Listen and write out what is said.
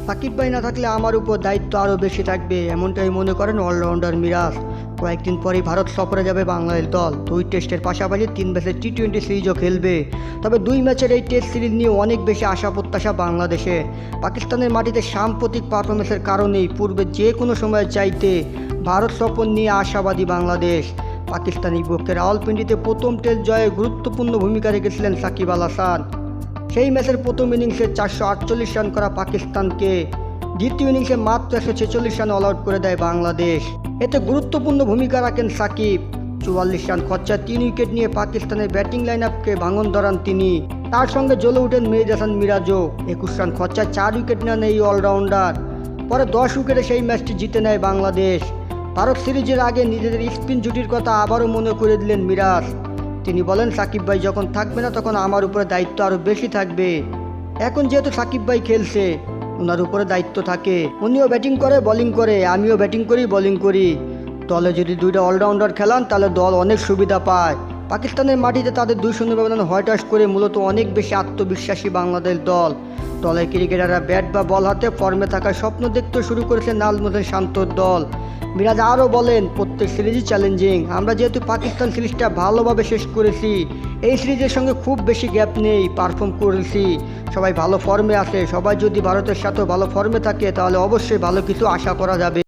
সাকিব ভাই না থাকলে আমার উপর দায়িত্ব আরও বেশি থাকবে, এমনটাই মনে করেন অলরাউন্ডার মিরাজ। কয়েকদিন পরেই ভারত সফরে যাবে বাংলাদেশ দল। 2 টেস্টের পাশাপাশি 3 ম্যাচের টি-20 সিরিজও খেলবে। তবে 2 ম্যাচের এই টেস্ট সিরিজ নিয়ে অনেক বেশি আশা প্রত্যাশা বাংলাদেশে। পাকিস্তানের মাটিতে সাম্প্রতিক পারফরমেন্সের কারণেই পূর্বে যে কোনো সময় চাইতে ভারত সফর নিয়ে আশাবাদী বাংলাদেশ। পাকিস্তানি বিপক্ষে রাওয়ালপিন্ডিতে প্রথম টেস্ট জয়ে গুরুত্বপূর্ণ ভূমিকা রেখেছিলেন সাকিব আল হাসান। সেই ম্যাচের প্রথম ইনিংসে 448 রান করা পাকিস্তানকে দ্বিতীয় ইনিংসে মাত্র 146 রানে অল আউট করে দেয় বাংলাদেশ। এতে গুরুত্বপূর্ণ ভূমিকা রাখেন সাকিব। 44 রান খরচায় 3 উইকেট নিয়ে পাকিস্তানের ব্যাটিং লাইন আপকে ভাঙন ধরান তিনি। তার সঙ্গে জ্বলে ওঠেন মেহেদী হাসান মিরাজও। 21 রান খরচায় 4 উইকেট নেন এই অলরাউন্ডার। পরে 10 উইকেটে সেই ম্যাচটি জিতে নেয় বাংলাদেশ। ভারত সিরিজের আগে নিজেদের স্পিন জুটির কথা আবারও মনে করে দিলেন মিরাজ। তিনি বলেন, সাকিব ভাই যখন থাকবে না তখন আমার উপরে দায়িত্ব আরও বেশি থাকবে। এখন যেহেতু সাকিব ভাই খেলছে, ওনার উপরে দায়িত্ব থাকে। উনিও ব্যাটিং করে, বোলিং করে, আমিও ব্যাটিং করি, বোলিং করি। দলে যদি 2টা অলরাউন্ডার খেলান তাহলে দল অনেক সুবিধা পায়। পাকিস্তানের মাটিতে তাদের 2-0 ব্যবধান হোয়াইট ওয়াশ করে মূলত অনেক বেশি আত্মবিশ্বাসী বাংলাদেশ দল। দলের ক্রিকেটাররা ব্যাট বা বল হাতে ফর্মে থাকার স্বপ্ন দেখতে শুরু করেছে নাজমুল শান্তর দল। মিরাজ আরও বলেন, প্রত্যেক সিরিজই চ্যালেঞ্জিং। আমরা যেহেতু পাকিস্তান সিরিজটা ভালোভাবে শেষ করেছি, এই সিরিজের সঙ্গে খুব বেশি গ্যাপ নেই, পারফর্ম করেছি, সবাই ভালো ফর্মে আছে। সবাই যদি ভারতের সাথেও ভালো ফর্মে থাকে তাহলে অবশ্যই ভালো কিছু আশা করা যাবে।